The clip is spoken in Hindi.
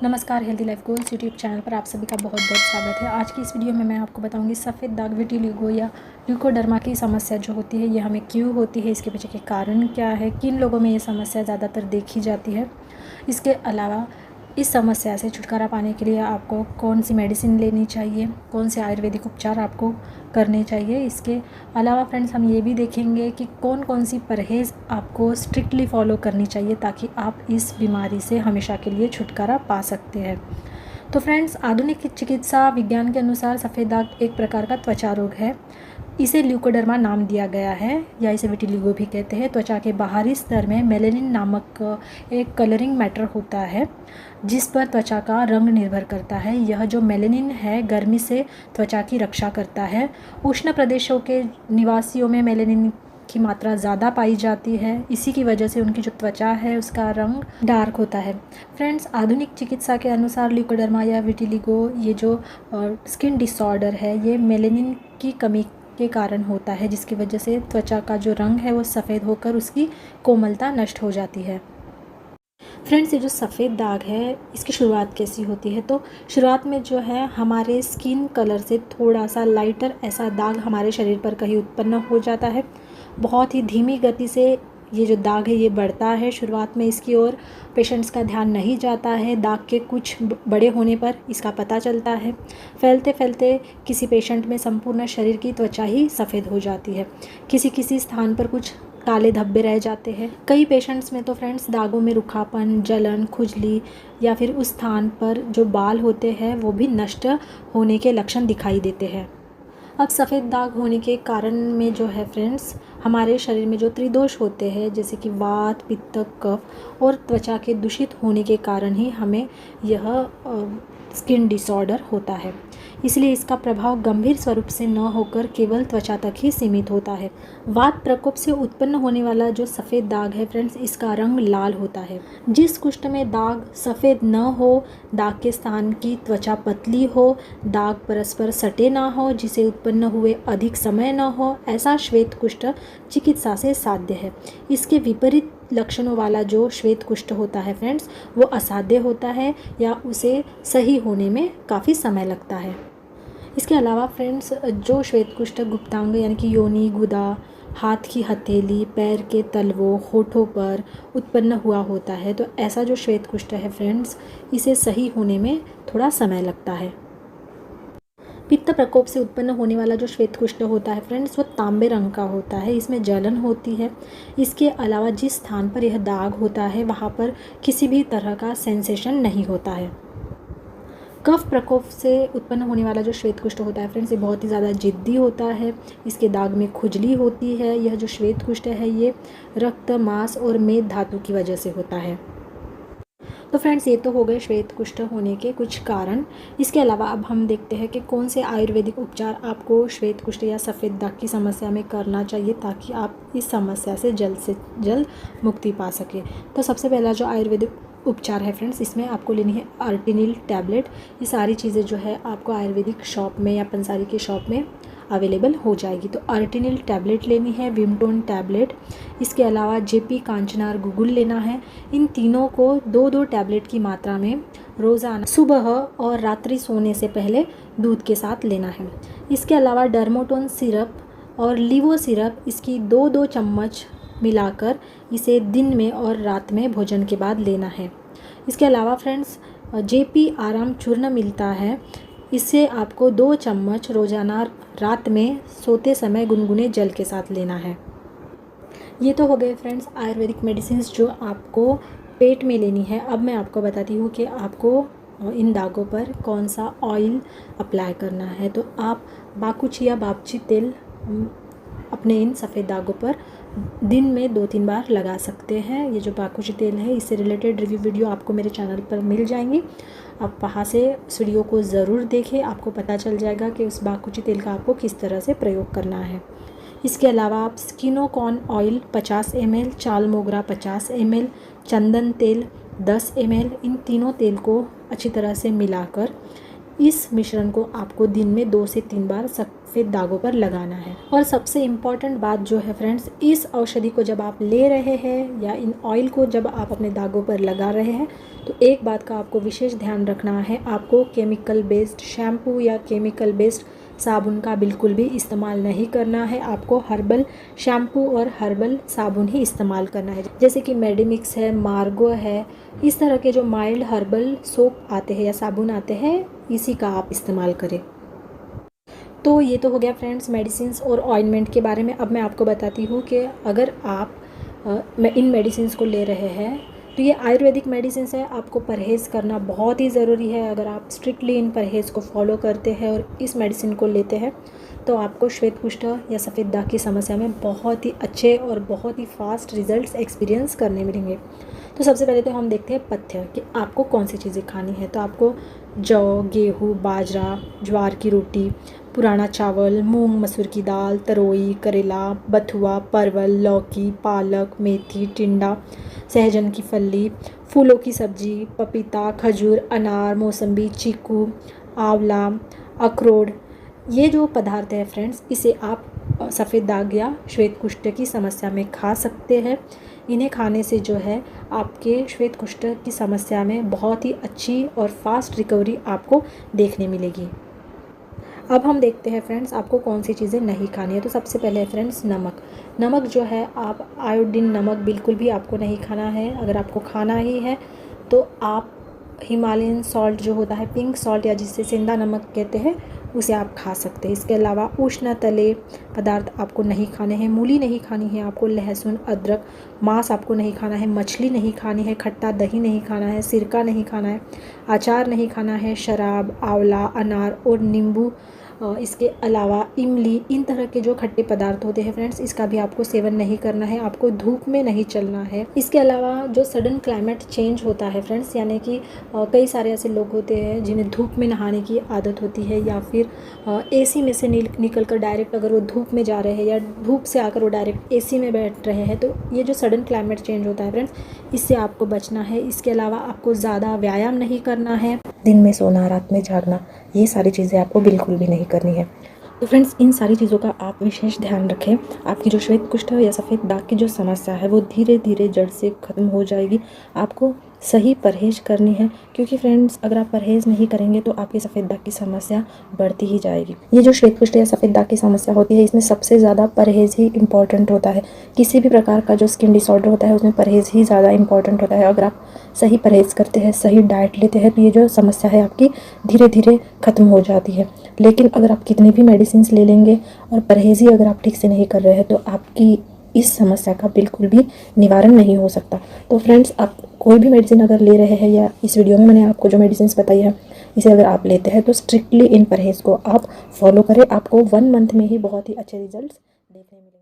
नमस्कार, healthy life goals YouTube channel पर आप सभी का बहुत बहुत स्वागत है। आज की इस वीडियो में मैं आपको बताऊंगी सफ़ेद दाग विटिलिगो या ल्यूकोडर्मा की समस्या जो होती है ये हमें क्यों होती है, इसके पीछे के कारण क्या है, किन लोगों में ये समस्या ज़्यादातर देखी जाती है। इसके अलावा इस समस्या से छुटकारा पाने के लिए आपको कौन सी मेडिसिन लेनी चाहिए, कौन से आयुर्वेदिक उपचार आपको करने चाहिए। इसके अलावा फ्रेंड्स हम ये भी देखेंगे कि कौन कौन सी परहेज़ आपको स्ट्रिक्टली फॉलो करनी चाहिए ताकि आप इस बीमारी से हमेशा के लिए छुटकारा पा सकते हैं। तो फ्रेंड्स, आधुनिक चिकित्सा विज्ञान के अनुसार सफ़ेद दाग एक प्रकार का त्वचा रोग है। इसे ल्यूकोडर्मा नाम दिया गया है या इसे विटिलिगो भी कहते हैं। त्वचा के बाहरी स्तर में मेलेनिन नामक एक कलरिंग मैटर होता है जिस पर त्वचा का रंग निर्भर करता है। यह जो मेलेनिन है गर्मी से त्वचा की रक्षा करता है। उष्ण प्रदेशों के निवासियों में मेलेनिन की मात्रा ज़्यादा पाई जाती है, इसी की वजह से उनकी जो त्वचा है उसका रंग डार्क होता है। फ्रेंड्स, आधुनिक चिकित्सा के अनुसार ल्यूकोडर्मा या विटिलिगो ये जो स्किन डिसऑर्डर है ये मेलेनिन की कमी के कारण होता है, जिसकी वजह से त्वचा का जो रंग है वो सफ़ेद होकर उसकी कोमलता नष्ट हो जाती है। फ्रेंड्स, ये जो सफ़ेद दाग है इसकी शुरुआत कैसी होती है, तो शुरुआत में जो है हमारे स्किन कलर से थोड़ा सा लाइटर ऐसा दाग हमारे शरीर पर कहीं उत्पन्न हो जाता है। बहुत ही धीमी गति से ये जो दाग है ये बढ़ता है। शुरुआत में इसकी ओर पेशेंट्स का ध्यान नहीं जाता है। दाग के कुछ बड़े होने पर इसका पता चलता है। फैलते फैलते किसी पेशेंट में संपूर्ण शरीर की त्वचा ही सफ़ेद हो जाती है। किसी किसी स्थान पर कुछ काले धब्बे रह जाते हैं। कई पेशेंट्स में तो फ्रेंड्स दागों में रूखापन, जलन, खुजली या फिर उस स्थान पर जो बाल होते हैं वो भी नष्ट होने के लक्षण दिखाई देते हैं। अब सफ़ेद दाग होने के कारण में जो है फ्रेंड्स, हमारे शरीर में जो त्रिदोष होते हैं जैसे कि वात, पित्त, कफ और त्वचा के दूषित होने के कारण ही हमें यह स्किन डिसऑर्डर होता है। इसलिए इसका प्रभाव गंभीर स्वरूप से न होकर केवल त्वचा तक ही सीमित होता है। वात प्रकोप से उत्पन्न होने वाला जो सफ़ेद दाग है फ्रेंड्स, इसका रंग लाल होता है। जिस कुष्ठ में दाग सफ़ेद न हो, दाग के स्थान की त्वचा पतली हो, दाग परस्पर सटे ना हो, जिसे उत्पन्न हुए अधिक समय न हो, ऐसा श्वेत कुष्ठ चिकित्सा से साध्य है। इसके विपरीत लक्षणों वाला जो श्वेत कुष्ठ होता है फ्रेंड्स, वो असाध्य होता है या उसे सही होने में काफ़ी समय लगता है। इसके अलावा फ्रेंड्स, जो श्वेत कुष्ठ गुप्तांग यानी कि योनि, गुदा, हाथ की हथेली, पैर के तलवों, होठों पर उत्पन्न हुआ होता है, तो ऐसा जो श्वेत कुष्ठ है फ्रेंड्स, इसे सही होने में थोड़ा समय लगता है। पित्त प्रकोप से उत्पन्न होने वाला जो श्वेत कुष्ठ होता है फ्रेंड्स, वो तांबे रंग का होता है। इसमें जलन होती है। इसके अलावा जिस स्थान पर यह दाग होता है वहाँ पर किसी भी तरह का सेंसेशन नहीं होता है। कफ प्रकोप से उत्पन्न होने वाला जो श्वेत कुष्ठ होता है फ्रेंड्स, ये बहुत ही ज़्यादा जिद्दी होता है। इसके दाग में खुजली होती है। यह जो श्वेत कुष्ठ है ये रक्त, मांस और मेद धातु की वजह से होता है। तो फ्रेंड्स, ये तो हो गए श्वेत कुष्ठ होने के कुछ कारण। इसके अलावा अब हम देखते हैं कि कौन से आयुर्वेदिक उपचार आपको श्वेत कुष्ठ या सफ़ेद दाग की समस्या में करना चाहिए ताकि आप इस समस्या से जल्द मुक्ति पा सकें। तो सबसे पहला जो आयुर्वेदिक उपचार है फ्रेंड्स, इसमें आपको लेनी है अर्टिनिल टैबलेट। ये सारी चीज़ें जो है आपको आयुर्वेदिक शॉप में या पंसारी की शॉप में अवेलेबल हो जाएगी। तो अर्टिनिल टैबलेट लेनी है, विमटोन टैबलेट, इसके अलावा जेपी कांचनार गुगुल लेना है। इन तीनों को 2-2 टैबलेट की मात्रा में रोज़ाना सुबह और रात्रि सोने से पहले दूध के साथ लेना है। इसके अलावा डर्मोटोन सिरप और लीवो सिरप, इसकी 2-2 चम्मच मिलाकर इसे दिन में और रात में भोजन के बाद लेना है। इसके अलावा फ्रेंड्स, जेपी आराम चूर्ण मिलता है, इसे आपको 2 चम्मच रोज़ाना रात में सोते समय गुनगुने जल के साथ लेना है। ये तो हो गए फ्रेंड्स आयुर्वेदिक मेडिसिन्स जो आपको पेट में लेनी है। अब मैं आपको बताती हूँ कि आपको इन दागों पर कौन सा ऑयल अप्लाई करना है। तो आप बाकुची या बापची तेल अपने इन सफ़ेद दागों पर दिन में 2-3 बार लगा सकते हैं। ये जो बाकुची तेल है इससे रिलेटेड रिव्यू वीडियो आपको मेरे चैनल पर मिल जाएंगी। आप वहाँ से इस वीडियो को ज़रूर देखें, आपको पता चल जाएगा कि उस बाकुची तेल का आपको किस तरह से प्रयोग करना है। इसके अलावा आप स्किनोकॉन ऑयल 50 ml, चाल मोगरा 50 ml, चंदन तेल 10 ml, इन तीनों तेल को अच्छी तरह से मिलाकर इस मिश्रण को आपको दिन में 2 से 3 बार सफ़ेद दागों पर लगाना है। और सबसे इम्पॉर्टेंट बात जो है फ्रेंड्स, इस औषधि को जब आप ले रहे हैं या इन ऑयल को जब आप अपने दागों पर लगा रहे हैं तो एक बात का आपको विशेष ध्यान रखना है, आपको केमिकल बेस्ड शैम्पू या केमिकल बेस्ड साबुन का बिल्कुल भी इस्तेमाल नहीं करना है। आपको हर्बल शैम्पू और हर्बल साबुन ही इस्तेमाल करना है, जैसे कि मेडिमिक्स है, मार्गो है, इस तरह के जो माइल्ड हर्बल सोप आते हैं या साबुन आते हैं, इसी का आप इस्तेमाल करें। तो ये तो हो गया फ्रेंड्स मेडिसिन्स और ऑइंटमेंट के बारे में। अब मैं आपको बताती हूँ कि अगर आप इन मेडिसिन्स को ले रहे हैं तो ये आयुर्वेदिक मेडिसिन्स है, आपको परहेज़ करना बहुत ही ज़रूरी है। अगर आप स्ट्रिक्टली इन परहेज़ को फॉलो करते हैं और इस मेडिसिन को लेते हैं तो आपको श्वेत कुष्ठ या सफ़ेद दाग की समस्या में बहुत ही अच्छे और बहुत ही फास्ट रिजल्ट्स एक्सपीरियंस करने मिलेंगे। तो सबसे पहले तो हम देखते हैं पथ्य कि आपको कौन सी चीज़ें खानी है। तो आपको जौ, गेहूँ, बाजरा, ज्वार की रोटी, पुराना चावल, मूंग मसूर की दाल, तरोई, करेला, बथुआ, परवल, लौकी, पालक, मेथी, टिंडा, सहजन की फली, फूलों की सब्जी, पपीता, खजूर, अनार, मौसम्बी, चीकू, आंवला, अखरोट, ये जो पदार्थ है फ्रेंड्स, इसे आप सफ़ेद दाग या श्वेत कुष्ठ की समस्या में खा सकते हैं। इन्हें खाने से जो है आपके श्वेत कुष्ठ की समस्या में बहुत ही अच्छी और फास्ट रिकवरी आपको देखने मिलेगी। अब हम देखते हैं फ्रेंड्स आपको कौन सी चीज़ें नहीं खानी है। तो सबसे पहले है फ्रेंड्स नमक जो है, आप आयोडीन नमक बिल्कुल भी आपको नहीं खाना है। अगर आपको खाना ही है तो आप हिमालयन सॉल्ट जो होता है, पिंक सॉल्ट या जिसे सेंधा नमक कहते हैं, उसे आप खा सकते हैं। इसके अलावा उष्ण तले पदार्थ आपको नहीं खाने हैं, मूली नहीं खानी है आपको, लहसुन, अदरक, मांस आपको नहीं खाना है, मछली नहीं खानी है, खट्टा दही नहीं खाना है, सिरका नहीं खाना है, अचार नहीं खाना है, शराब, आंवला, अनार और नींबू, इसके अलावा इमली, इन तरह के जो खट्टे पदार्थ होते हैं फ्रेंड्स, इसका भी आपको सेवन नहीं करना है। आपको धूप में नहीं चलना है। इसके अलावा जो सडन क्लाइमेट चेंज होता है फ्रेंड्स, यानी कि कई सारे ऐसे लोग होते हैं जिन्हें धूप में नहाने की आदत होती है, या फिर एसी में से निकल कर डायरेक्ट अगर वो धूप में जा रहे हैं या धूप से आकर वो डायरेक्ट एसी में बैठ रहे हैं, तो ये जो सडन क्लाइमेट चेंज होता है फ्रेंड्स, इससे आपको बचना है। इसके अलावा आपको ज़्यादा व्यायाम नहीं करना है, दिन में सोना, रात में जागना, ये सारी चीज़ें आपको बिल्कुल भी नहीं करनी है। तो फ्रेंड्स इन सारी चीज़ों का आप विशेष ध्यान रखें। आपकी जो श्वेत कुष्ठ या सफ़ेद दाग की जो समस्या है वो धीरे धीरे जड़ से ख़त्म हो जाएगी। आपको सही परहेज़ करनी है, क्योंकि फ्रेंड्स अगर आप परहेज़ नहीं करेंगे तो आपकी सफ़ेद दाग की समस्या बढ़ती ही जाएगी। ये जो श्वेत कुष्ठ या सफ़ेद दाग की समस्या होती है, इसमें सबसे ज़्यादा परहेज़ ही इम्पॉर्टेंट होता है। किसी भी प्रकार का जो स्किन डिसऑर्डर होता है उसमें परहेज़ ही ज़्यादा इम्पॉर्टेंट होता है। अगर आप सही परहेज़ करते हैं, सही डाइट लेते हैं, तो ये जो समस्या है आपकी धीरे धीरे ख़त्म हो जाती है। लेकिन अगर आप कितनी भी मेडिसिन ले लेंगे और परहेज़ ही अगर आप ठीक से नहीं कर रहे हैं तो आपकी इस समस्या का बिल्कुल भी निवारण नहीं हो सकता। तो फ्रेंड्स आप कोई भी मेडिसिन अगर ले रहे हैं, या इस वीडियो में मैंने आपको जो मेडिसिन बताई है इसे अगर आप लेते हैं तो स्ट्रिक्टली इन परहेज़ को आप फॉलो करें। आपको 1 मंथ में ही बहुत ही अच्छे रिजल्ट्स देखने मिलेंगे।